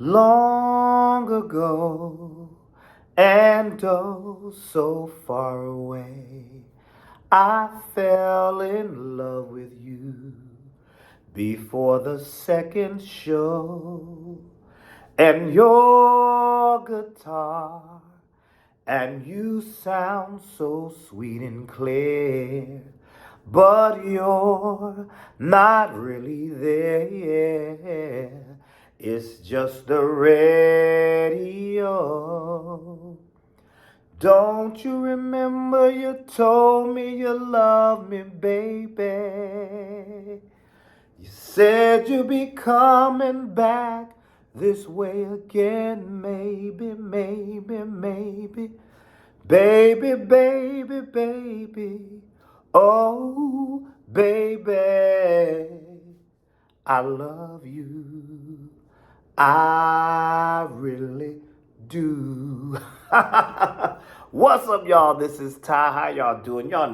Long ago, and oh, so far away, I fell in love with you before the second show. And your guitar, and you sound so sweet and clear, but you're not really there. It's just the radio. Don't you remember you told me you love me, baby? You said you'd be coming back this way again, maybe, maybe, maybe. Baby, baby, baby. Oh, baby, I love you. I really do. What's up, y'all? This is Ty. How y'all doing? Y'all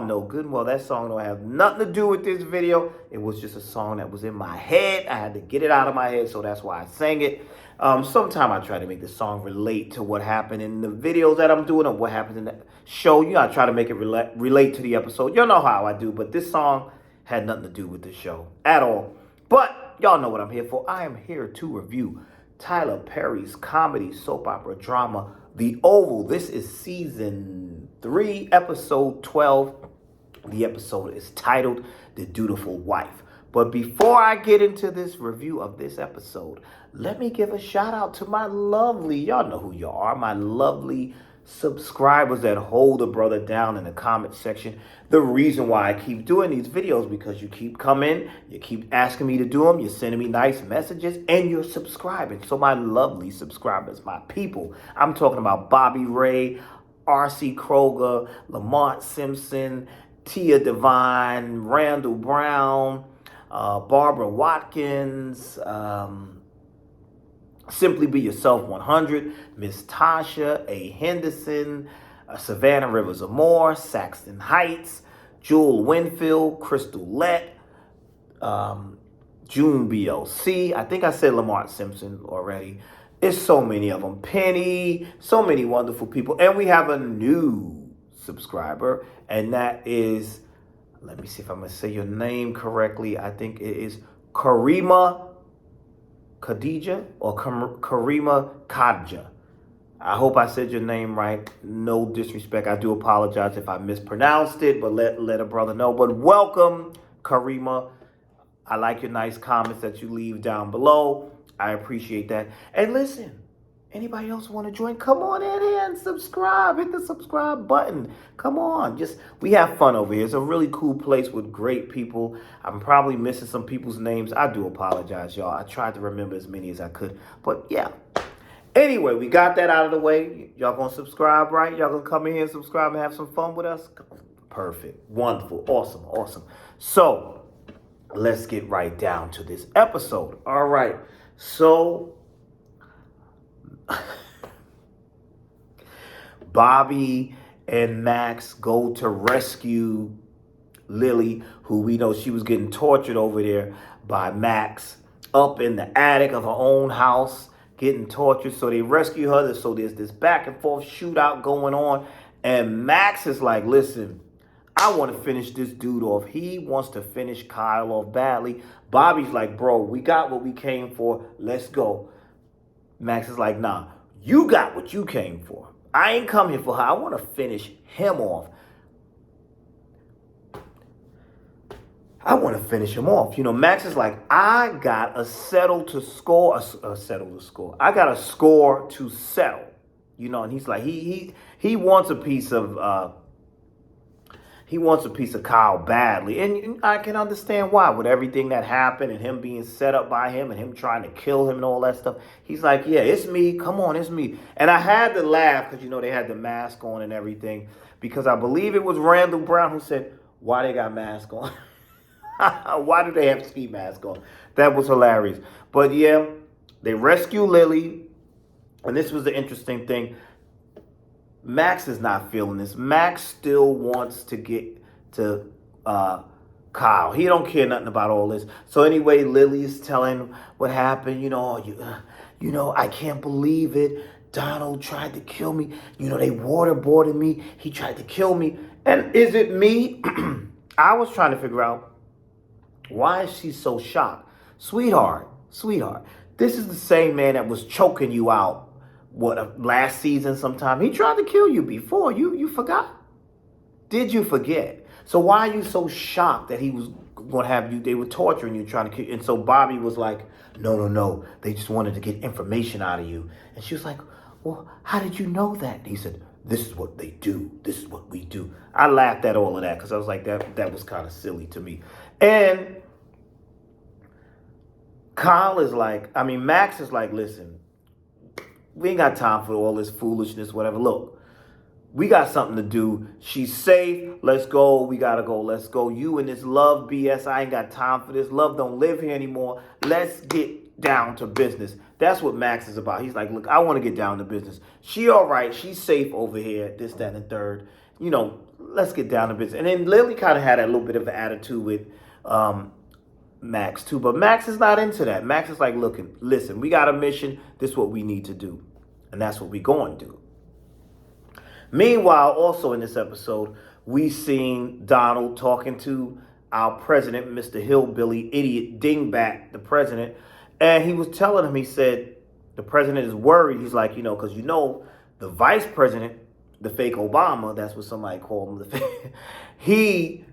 know good and well that song don't have nothing to do with this video. It was just a song that was in my head. I had to get it out of my head, so that's why I sang it. Sometime I try to make the song relate to what happened in the videos that I'm doing or what happened in the show. You know, I try to make it relate to the episode. You know how I do, but this song had nothing to do with the show at all. But y'all know what I'm here for. I am here to review Tyler Perry's comedy soap opera drama, The Oval. This is season 3, episode 12. The episode is titled The Dutiful Wife. But before I get into this review of this episode, let me give a shout out to my lovely, y'all know who you are, my lovely subscribers that hold a brother down in the comment section. The reason why I keep doing these videos because you keep coming, you keep asking me to do them, you're sending me nice messages, and you're subscribing. So my lovely subscribers, my people, I'm talking about Bobby Ray, R.C. Kroger, Lamont Simpson, Tia Devine, Randall Brown, Barbara Watkins, Simply Be Yourself 100, Miss Tasha A. Henderson, Savannah Rivers Amore, Saxton Heights, Jewel Winfield, Crystal Lett, June BLC. I think I said Lamont Simpson already. It's so many of them. Penny, so many wonderful people. And we have a new subscriber, and that is, let me see if I'm going to say your name correctly. I think it is Karima Khadija or Karima Khadija. I hope I said your name right. No disrespect. I do apologize if I mispronounced it, but let a brother know. But welcome, Karima. I like your nice comments that you leave down below. I appreciate that. And listen, anybody else want to join? Come on in here and subscribe. Hit the subscribe button. Come on. We have fun over here. It's a really cool place with great people. I'm probably missing some people's names. I do apologize, y'all. I tried to remember as many as I could. But yeah. Anyway, we got that out of the way. Y'all gonna subscribe, right? Y'all gonna come in here and subscribe and have some fun with us? Perfect. Wonderful. Awesome. Awesome. So let's get right down to this episode. All right. So Bobby and Max go to rescue Lily, who we know she was getting tortured over there by Max up in the attic of her own house, getting tortured. So they rescue her. So there's this back and forth shootout going on. And Max is like, listen, I want to finish this dude off. He wants to finish Kyle off badly. Bobby's like, bro, we got what we came for. Let's go. Max is like, nah, you got what you came for. I ain't come here for her. I want to finish him off. You know, Max is like, I got a settle to score. I got a score to settle. You know, and he's like, he wants a piece of Kyle badly. And I can understand why, with everything that happened and him being set up by him and him trying to kill him and all that stuff. He's like, yeah, it's me. Come on, it's me. And I had to laugh because, you know, they had the mask on and everything, because I believe it was Randall Brown who said, why they got masks on? Why do they have ski masks on? That was hilarious. But yeah, they rescue Lily. And this was the interesting thing. Max is not feeling this. Max still wants to get to Kyle. He don't care nothing about all this. So anyway, Lily is telling what happened. I can't believe it. Donald tried to kill me. They waterboarded me. He tried to kill me. And is it me? I was trying to figure out, why is she so shocked? Sweetheart. This is the same man that was choking you out, last season sometime. He tried to kill you before. You forgot? Did you forget? So why are you so shocked that he was going to have you, they were torturing you, trying to kill you? And so Bobby was like, no. They just wanted to get information out of you. And she was like, well, how did you know that? And he said, this is what they do. This is what we do. I laughed at all of that because I was like, that was kind of silly to me. And Max is like, listen, we ain't got time for all this foolishness, whatever. Look, we got something to do. She's safe. Let's go. We got to go. Let's go. You and this love BS. I ain't got time for this. Love don't live here anymore. Let's get down to business. That's what Max is about. He's like, look, I want to get down to business. She all right. She's safe over here. This, that, and the third. Let's get down to business. And then Lily kind of had a little bit of an attitude with Max too. But Max is not into that. Max is like, listen, we got a mission. This is what we need to do. And that's what we're going to do. Meanwhile, also in this episode, we seen Donald talking to our president, Mr. Hillbilly, idiot, dingbat, the president. And he was telling him, he said, the president is worried. He's like, because the vice president, the fake Obama, that's what somebody called him, he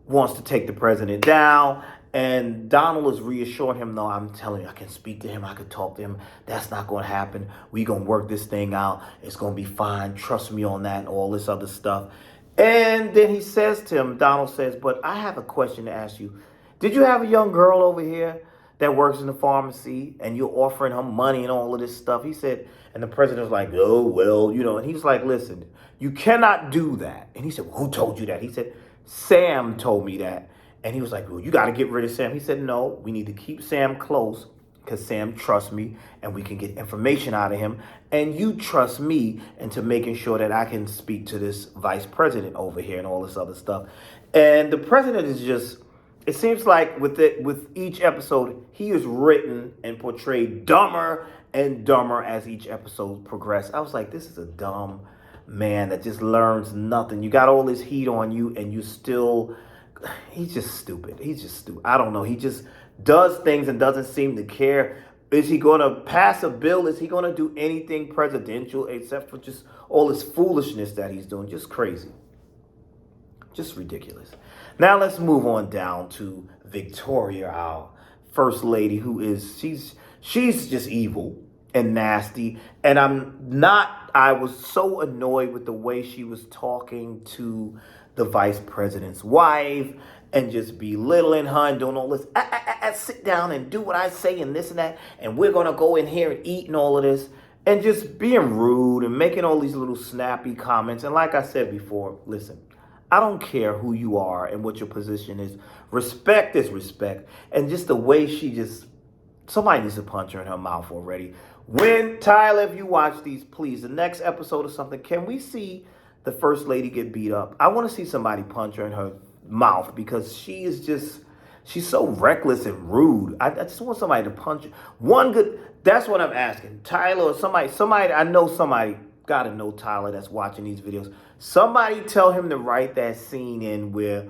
wants to take the president down. And Donald is reassuring him, no, I'm telling you, I can speak to him. I can talk to him. That's not going to happen. We're going to work this thing out. It's going to be fine. Trust me on that and all this other stuff. And then he says to him, Donald says, but I have a question to ask you. Did you have a young girl over here that works in the pharmacy and you're offering her money and all of this stuff? He said, and the president was like, oh, well, and he was like, listen, you cannot do that. And he said, well, who told you that? He said, Sam told me that. And he was like, well, you got to get rid of Sam. He said, no, we need to keep Sam close because Sam trusts me and we can get information out of him. And you trust me into making sure that I can speak to this vice president over here and all this other stuff. And the president is just, it seems like with each episode, he is written and portrayed dumber and dumber as each episode progressed. I was like, this is a dumb man that just learns nothing. You got all this heat on you and you still... He's just stupid. I don't know. He just does things and doesn't seem to care. Is he going to pass a bill? Is he going to do anything presidential except for just all this foolishness that he's doing? Just crazy. Just ridiculous. Now let's move on down to Victoria, our first lady, she's just evil and nasty. And I was so annoyed with the way she was talking to the vice president's wife and just belittling her and doing all this, sit down and do what I say and this and that, and we're going to go in here and eat and all of this, and just being rude and making all these little snappy comments. And like I said before, listen, I don't care who you are and what your position is. Respect is respect. And just the way somebody needs to punch her in her mouth already. When, Tyler, if you watch these, please, the next episode or something, can we see the first lady get beat up? I want to see somebody punch her in her mouth because she's so reckless and rude. I just want somebody to punch her. That's what I'm asking. Tyler or somebody, I know somebody, gotta know Tyler that's watching these videos. Somebody tell him to write that scene in where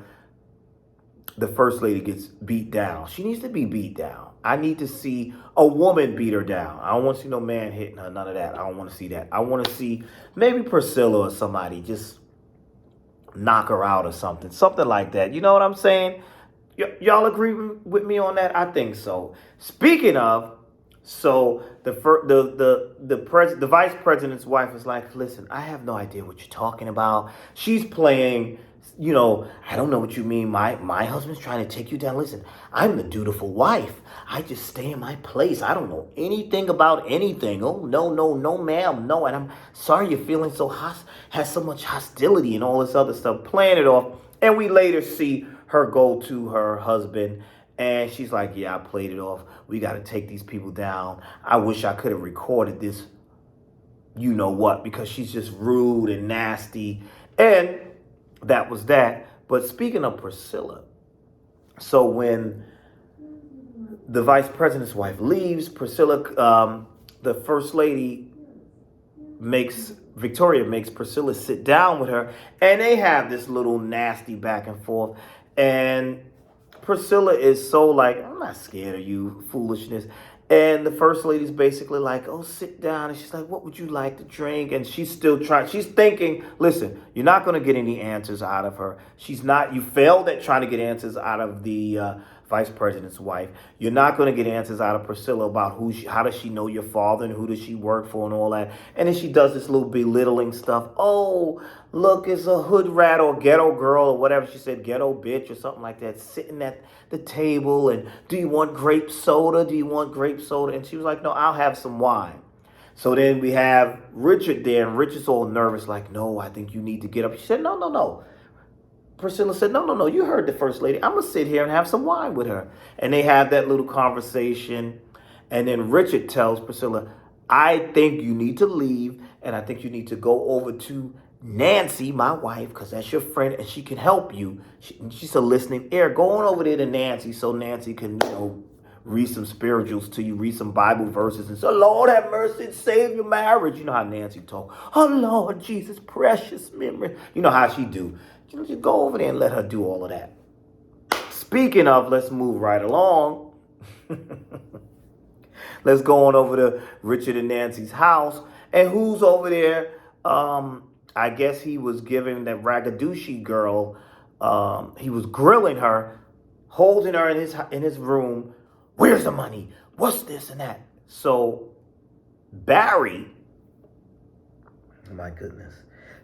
the first lady gets beat down. She needs to be beat down. I need to see a woman beat her down. I don't want to see no man hitting her, none of that. I don't want to see that. I want to see maybe Priscilla or somebody just knock her out or something like that. You know what I'm saying? Y'all agree with me on that? I think so. Speaking of, so the vice president's wife is like, listen, I have no idea what you're talking about. She's playing, I don't know what you mean. My husband's trying to take you down. Listen, I'm the dutiful wife. I just stay in my place. I don't know anything about anything. Oh, no, ma'am, no. And I'm sorry you're feeling has so much hostility and all this other stuff. Playing it off. And we later see her go to her husband. And she's like, yeah, I played it off. We got to take these people down. I wish I could have recorded this, because she's just rude and nasty. And that was that. But speaking of Priscilla, So when the vice president's wife leaves, the first lady, Victoria makes Priscilla sit down with her, and they have this little nasty back and forth. And Priscilla is so like, I'm not scared of you foolishness. And the first lady's basically like, oh, sit down. And she's like, what would you like to drink? And she's still trying. She's thinking, listen, you're not going to get any answers out of her. You failed at trying to get answers out of the vice president's wife. You're not going to get answers out of Priscilla about how does she know your father and who does she work for and all that. And then she does this little belittling stuff. Oh, look, it's a hood rat or ghetto girl or whatever she said, ghetto bitch or something like that, sitting at the table. And do you want grape soda? Do you want grape soda? And she was like, no, I'll have some wine. So then we have Richard there, and Richard's all nervous, like, no, I think you need to get up. She said, no, no, no. Priscilla said, no, no, no, you heard the first lady. I'm going to sit here and have some wine with her. And they have that little conversation. And then Richard tells Priscilla, I think you need to leave, and I think you need to go over to Nancy, my wife, because that's your friend, and she can help you. She's a listening ear. Go on over there to Nancy so Nancy can, read some spirituals to you, read some Bible verses, and say, Lord, have mercy and save your marriage. You know how Nancy talk. Oh, Lord, Jesus, precious memory. You know how she do. You go over there and let her do all of that. Speaking of, let's move right along. Let's go on over to Richard and Nancy's house. And who's over there? I guess he was giving that Ragadushi girl, he was grilling her, holding her in his room. Where's the money? What's this and that? So Barry, my goodness,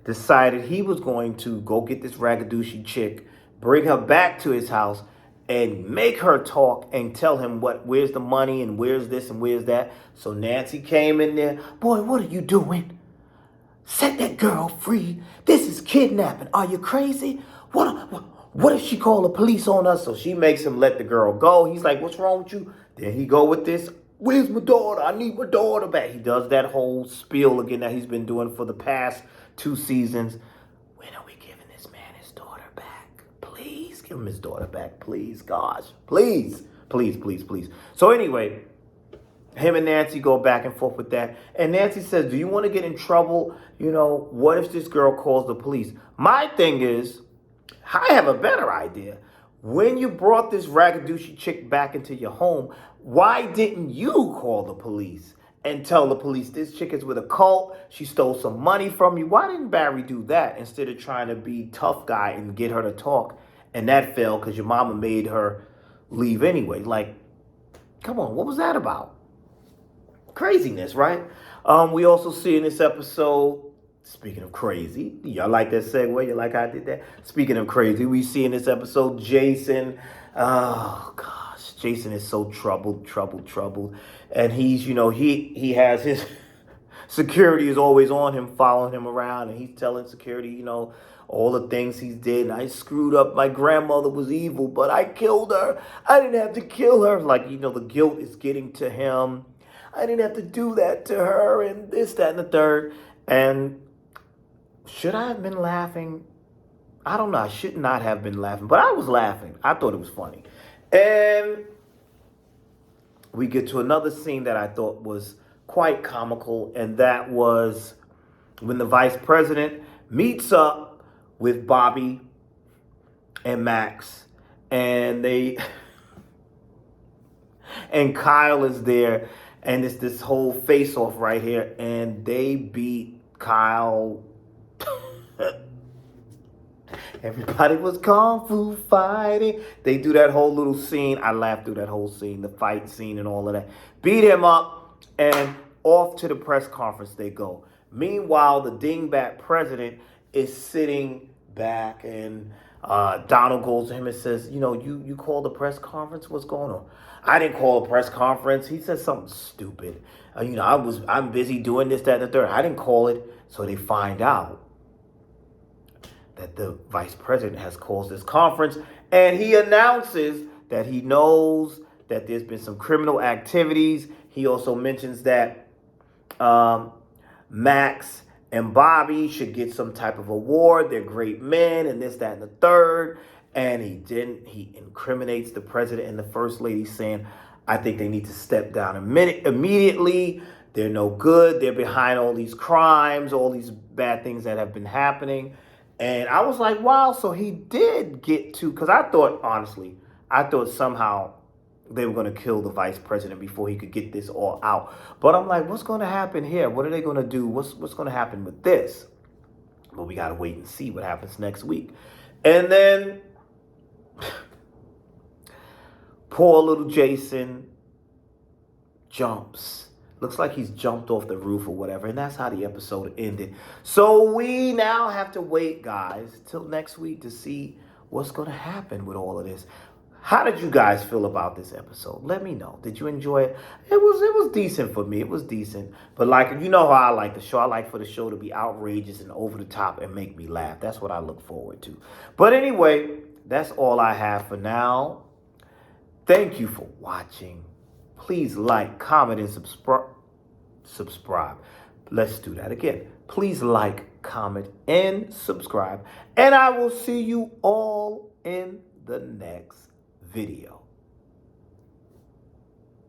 decided he was going to go get this Ragadushi chick, bring her back to his house, and make her talk and tell him where's the money and where's this and where's that. So Nancy came in there. Boy, what are you doing? Set that girl free. This is kidnapping. Are you crazy? What if she call the police on us? So she makes him let the girl go. He's like, what's wrong with you? Then he go with this. Where's my daughter? I need my daughter back. He does that whole spiel again that he's been doing for the past 2 seasons. When are we giving this man his daughter back? Please give him his daughter back. Please, gosh. Please. Please, please, please. So anyway, him and Nancy go back and forth with that. And Nancy says, do you want to get in trouble? What if this girl calls the police? My thing is, I have a better idea. When you brought this Ragadushi chick back into your home, why didn't you call the police and tell the police this chick is with a cult? She stole some money from you. Why didn't Barry do that instead of trying to be tough guy and get her to talk? And that failed because your mama made her leave anyway. Like, come on, what was that about? Craziness, right? We also see in this episode, speaking of crazy, y'all like that segue? You like how I did that? Speaking of crazy, we see in this episode Jason. Oh gosh, Jason is so troubled. And he's, he has his security is always on him, following him around, and he's telling security, all the things he's did. And I screwed up. My grandmother was evil, but I killed her. I didn't have to kill her. Like, the guilt is getting to him. I didn't have to do that to her, and this, that, and the third. And should I have been laughing? I don't know. I should not have been laughing, but I was laughing. I thought it was funny. And we get to another scene that I thought was quite comical, and that was when the vice president meets up with Bobby and Max, and and Kyle is there, and it's this whole face-off right here, and they beat Kyle. Everybody was kung fu fighting. They do that whole little scene. I laughed through that whole scene, the fight scene and all of that. Beat him up, and off to the press conference they go. Meanwhile, the dingbat president is sitting back, and Donald goes to him and says, you called the press conference? What's going on? I didn't call a press conference. He said something stupid. I'm busy doing this, that, and the third. I didn't call it. So they find out that the vice president has called this conference, and he announces that he knows that there's been some criminal activities. He also mentions that Max and Bobby should get some type of award. They're great men, and this, that, and the third. And he didn't. He incriminates the president and the first lady, saying, I think they need to step down immediately. They're no good. They're behind all these crimes, all these bad things that have been happening. And I was like, wow, so he did get to, because I thought, honestly, I thought somehow they were going to kill the vice president before he could get this all out. But I'm like, what's going to happen here? What are they going to do? What's going to happen with this? But we got to wait and see what happens next week. And then poor little Jason jumps. Looks like he's jumped off the roof or whatever. And that's how the episode ended. So we now have to wait, guys, till next week to see what's going to happen with all of this. How did you guys feel about this episode? Let me know. Did you enjoy it? It was decent for me. It was decent. But like, you know how I like the show. I like for the show to be outrageous and over the top and make me laugh. That's what I look forward to. But anyway, that's all I have for now. Thank you for watching. Please like, comment, and subscribe. Let's do that again. Please like, comment, and subscribe. And I will see you all in the next video.